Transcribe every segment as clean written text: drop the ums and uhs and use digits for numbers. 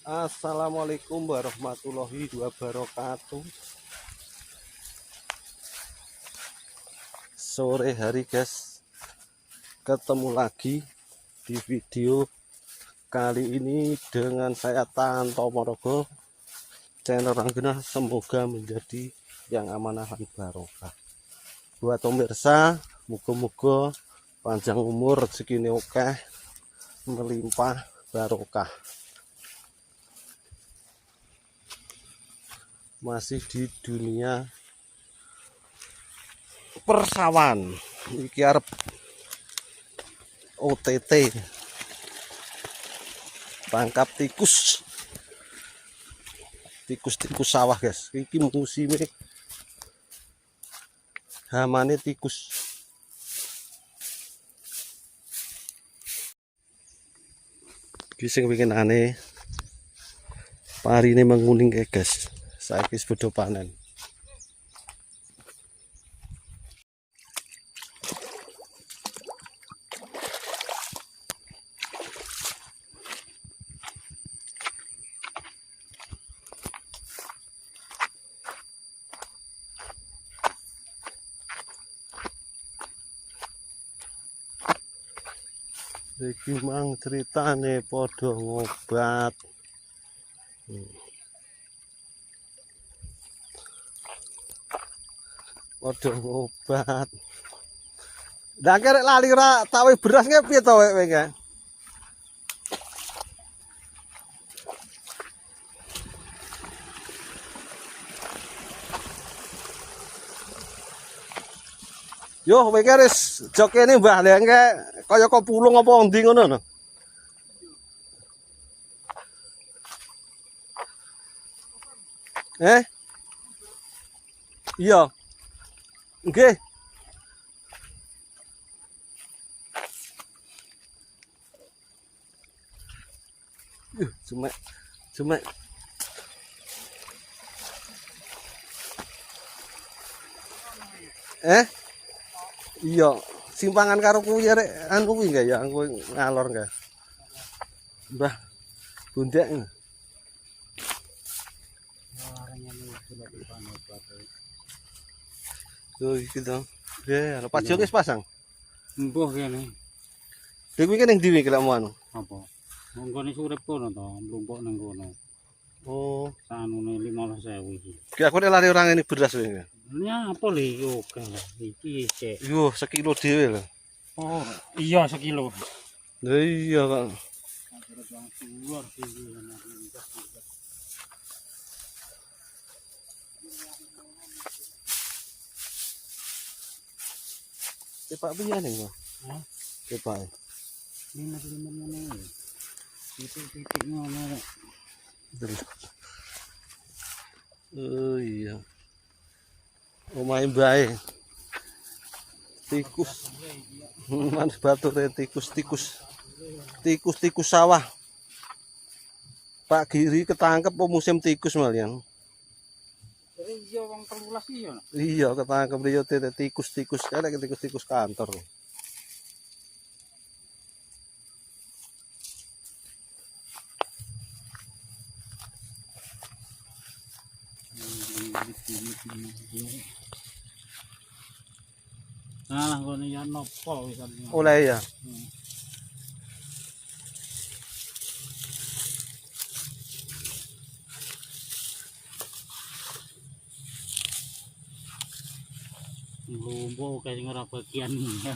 Assalamualaikum warahmatullahi wabarakatuh. Sore hari guys, ketemu lagi di video kali ini dengan saya Tanto Morogo, channel Ranggena. Semoga menjadi yang amanah dan barokah buat pemirsa. Muga-muga panjang umur, rezeki oke, melimpah barokah. Masih di dunia persawan iki arep OTT tangkap tikus sawah guys. Iki musimnya hamane tikus. Iki sing bikin aneh, parine menguning guys. Saiki sepodo panen. Iki mang ceritane padha ngobat. Padha ngobat. Lah kerek lali ora tawe beras nge piye to kowe ke? Yo kowe ke wis jok kene Mbah Lengke kaya kopulung apa endi ngono no. Iya. Nggih. Cuma iya, simpangan karo kuwi rek anu kuwi enggak ya, aku ngalor enggak. Mbah bundek. Tuh iki to. Ya, Pak Jo wis pasang. Mbuh kene. Dek kuwi ning ndi kelakmu anu? Apa? Nggone urip kono to, mlumpuk nang kono. Oh, Sanune 15.000 iki. ki aku nek lari orang ini beras kowe. Ya apa lho iki oke. Iki cek. Yo, sekilo dhewe lho. Oh, iya sekilo. Lah iya kok. Cepak piye ning kok? Hah? Cepak. Ini masih ngene. Titik-titik ngono rek. Oh iya. Omahe mbae. Tikus. Manis bature tikus sawah. Pak Giri ketangkep musim tikus malian. Iya wong 13 iya. Iya ketangkep dia tikus karek tikus kantor. Nah, ngono ya nopo wisan. Oleh ya. Mlumpuk kayak ora bagian ya.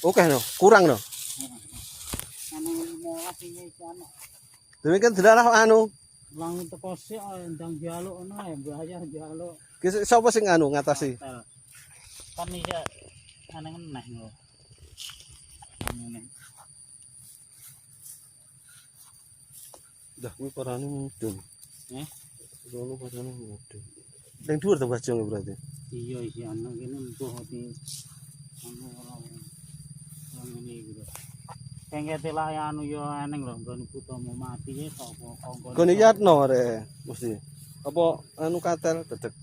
Oke no, kurang no. Anu 15 iki ana. Demikian dilalah anu. Lang teko sik ndang jaluk ono ae bayar jaluk. Ki sapa sing anu ngatasi? Kan iki aneh neh lho. Ngene. Dah kuwi parane mudun. Ngono parane mudun. Ning dhuwur to Mas Jong berarti. Iya iki ana kene mbuh ati anu ora ngene iki lho. Pengete lak anu yo eneng lho nggone Butomo mati ya sapa kongkon. Gone yatno rek mesti. Apa anu katel dedek.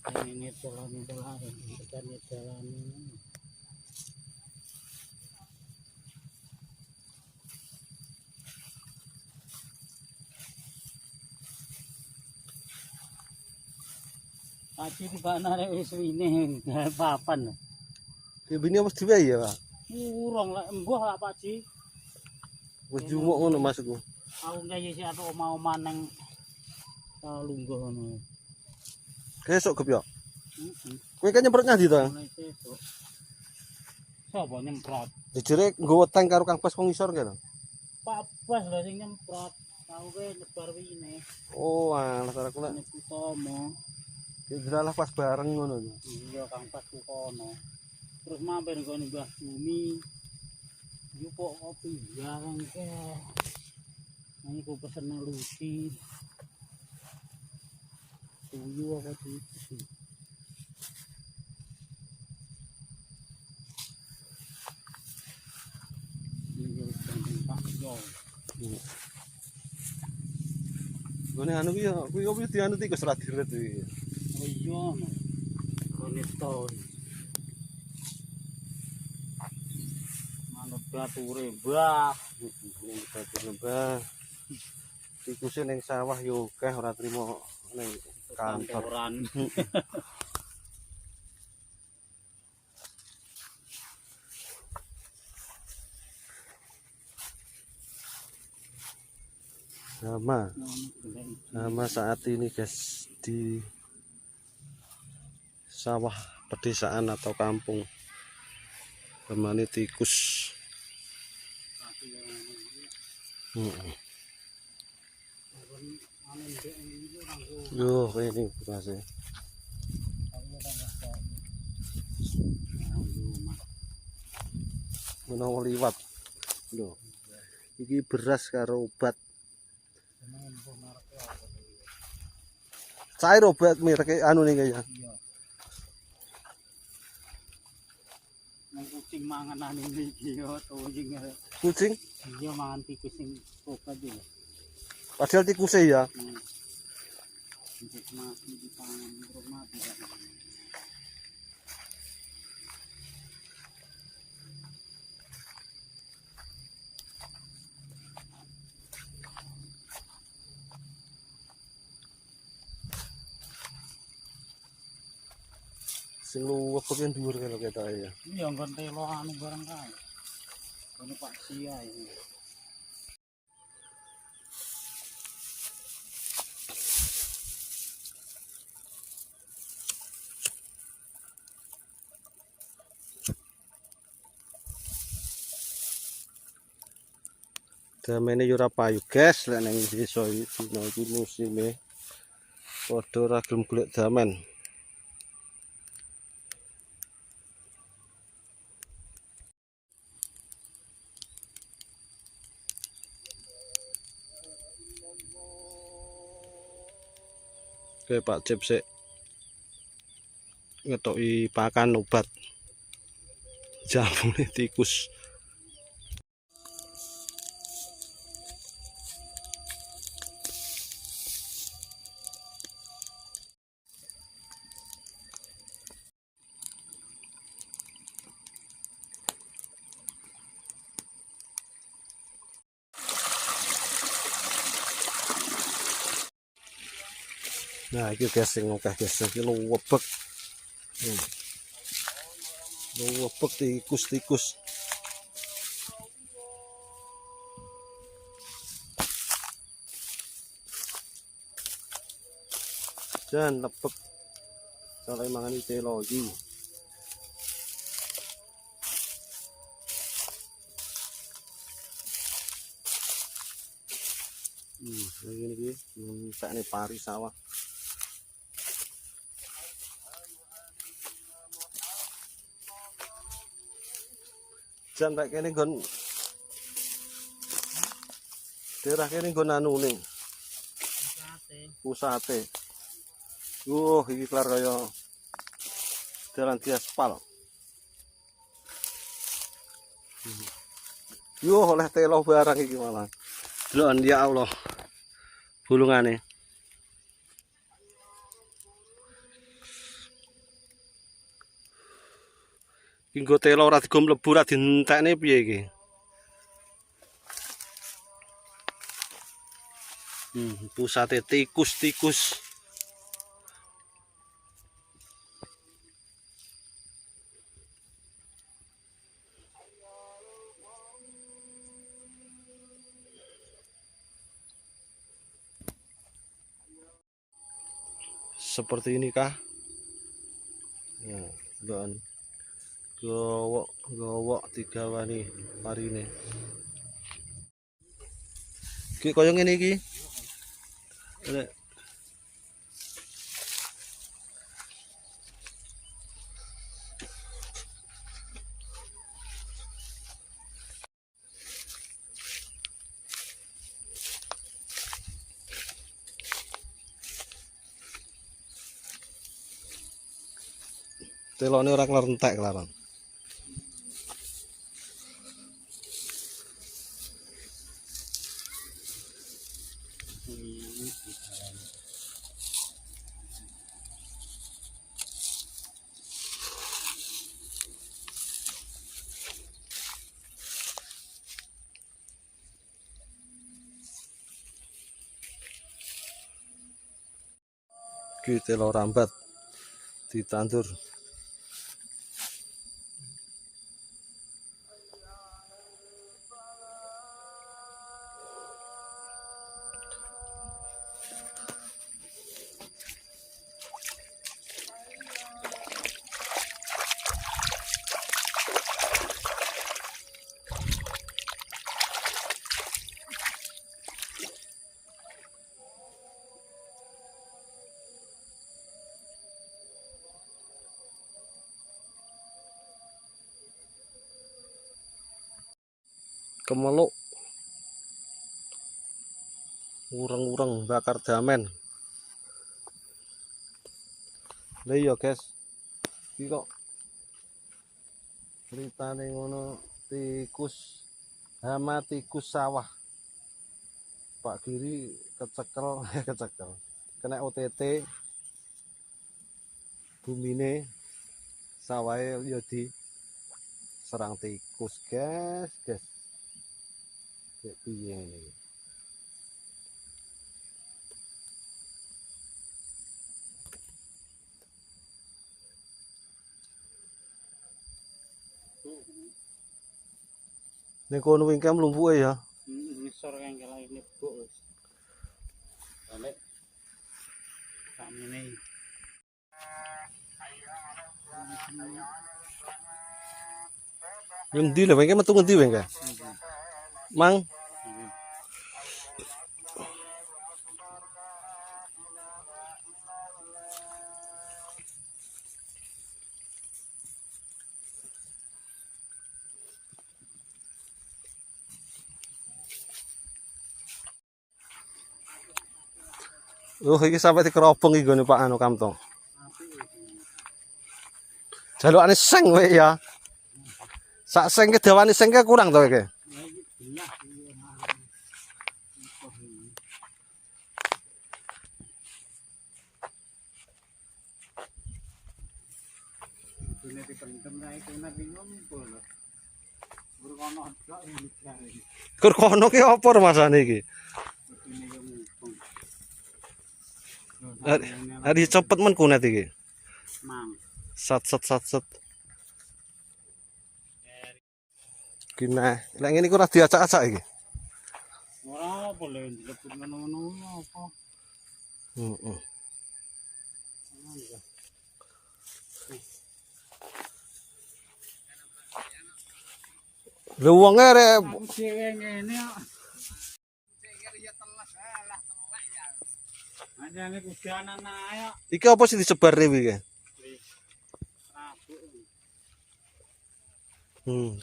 Ini jalan bukan jalan. Pasti di mana ada ini papan. Bini mesti bae ya, Pak. Urung lah, embuh lah Pak Ji. Wis jumuk ngono masukku. Aku nggak sih atau mau maneng lungguh ngono. Kesuk gep yo. Kowe kan nyemprot ngadi to? Mulai sesuk. Sopo nyemprot? Jejere nggowo tank karo Kang Bas wong isor kene. Pak Bas lho sing nyemprot. Tahu ke nyebar wine. Oh, alah karo kula. Nek utomo. Dilalah pas bareng ngono. Iya Kang Bas ku kono. Terus mampir kono Mbah Bumi. Yupo kopi jarang ke. Ini ku pesen luti. Tuyu apa itu? Ini Pak Yo. Gone anu ki yo, kuwi opo dianu tikus ra diret iki. Oh iya, ini tahun. Manut batu rembah. Batu rembah. Tikuse ning sawah yo akeh ora trimo ning kantor. Kantoran. Sama saat ini guys di sawah pedesaan atau kampung temani tikus. Yo ini masih menawa liwat lho. Iki beras karo obat. Cair obat merek anu nih kayaknya. Iya. Nang kucing manganan iki yo kucing. Kucing? Iya mangan tikus sing obat iki. Padahal tikusnya ya. Untuk mati di tangan terus mati. Sing luwih pengen dhuwur kalau ketok ya. Iya nggon telo anu barang kae. Kono Pak Sia ini. Damene yo ora payu, guys, lek nang desa iki dina iki musime padha ora gelem golek damen. Oke Pak Cep sik ngetoki pakan obat jamune tikus. Nah, iki guys sing akeh guys, iki luwebek. Luwebek tikus-tikus. Jan lepek. Soale mangan telo iki. Ini iki sakne pari sawah. Jan tak kene nggon daerah kene nggon anu ning pusate. Iki kelar kaya jalan diaspal. Yo oleh telo barang iki malah. Delok ya Allah. Bulungane. Iki nggo telo ora digo mlebu ora dientekne piye iki? Pusate tikus-tikus. Seperti ini kah? Ya, dan gowok tiga wani marine. Ki koyo ngene iki. Lek telone ora kelentek kelaran. Ki telo rambat ditandur. Kemeluk ureng-ureng bakar damen. Lah iya guys, iki kok ceritane ngono tikus hama tikus sawah. Pak Giri kecekel kecekel. Kena OTT bumine sawahe ya di serang tikus guys. Kayak piye ini. Ning kono wingke mlumpuke ya. Ngisor kang kelai nebuk wis. Balik. Sakmene. Ngendi lho wingke metu ngendi wingke? Mang oh iki sampai dikerobong iki gone Pak anu Kamto. Jalukane seng wae ya. Sak seng kedawane seng ke kurang to iki. Ini dipendem ra iku nek ngumpul. Berkono kok iki jare. Kur kono ki apa masane iki? Ini yo ngumpul. Hari cepet men kunet iki. Mang. Sat. Gimana? Lek ngene iku ora diacak-acak iki. Ora apa lho dilebur ngono-ngono apa. Heeh. Lho wonge rek Dhewe ngene kok. Anjane kudanan ae kok. iki apa sih disebarne iki?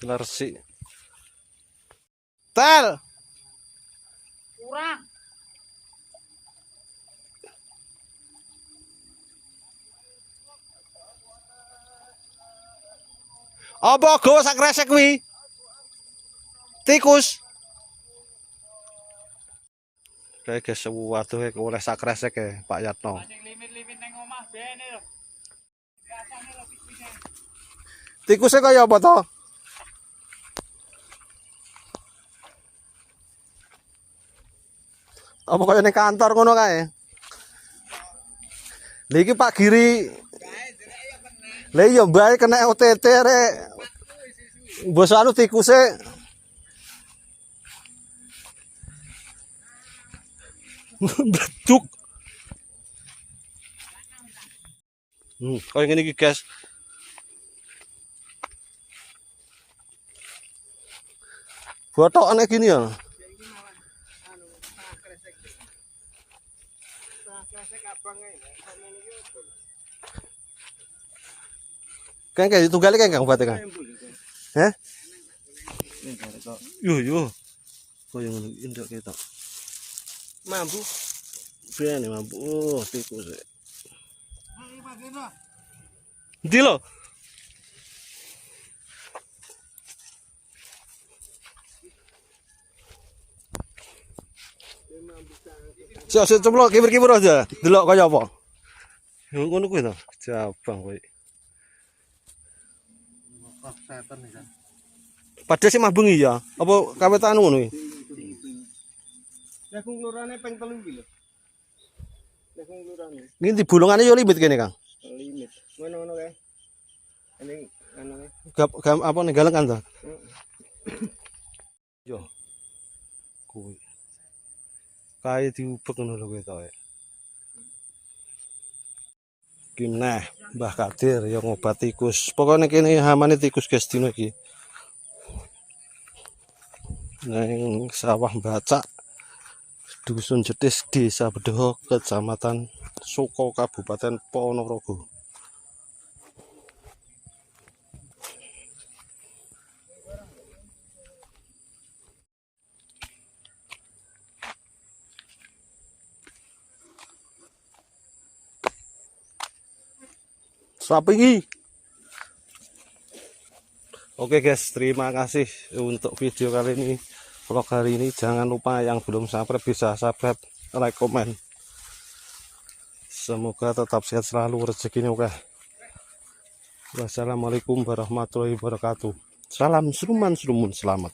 Kelar resik. Tel. Kurang. Apa go sak kresek kuwi? Tikus. Kayak guys waduh oleh sak kresek Pak Yatno. Sing limit-limit ning omah bene lho. Biasane lho pikine. Tikusnya kaya apa to? Apa kaya ning kantor ngono kae? Lha iki Pak Giri. Lah iya mbae kena OTT rek. Bos anu tikuse. Bleduk. Kaya ngene iki, guys. Botokane gini ya. Kan kayak ditunggali kan Kang Bate kan? Heh? Yo. Kaya ngono induk ketok. Mampu. Bene mampu. Oh, tikus. Ndi lho? Sik cemplok kibir-kibir aja. Delok kaya apa? Ngono kuwi to. Jabang kowe. Setan iki. Padahal sih mah bengi ya. Apa kawetan ngono iki? Lah kung lurane ping 3 ki lho. Lah kung lurane Ini di bulungane yo limit kene, Kang. limit. Ngono-ngono kae. Ini anu Apa nih galengan to? Yo. Kuwi. Kae diubek ngono lho kowe to. Nah, Mbah Kadir yang ngobat tikus. Pokoknya kene hamane tikus guys dino iki. Nang sawah Bacak, Dusun Jetis, Desa Bedoho, Kecamatan Suko, Kabupaten Ponorogo. Sapi. Oke guys, terima kasih untuk video kali ini. Vlog hari ini jangan lupa yang belum subscribe bisa subscribe, like, komen. Semoga tetap sehat selalu, rezekinya oke. Wassalamualaikum warahmatullahi wabarakatuh. Salam seruman selamat.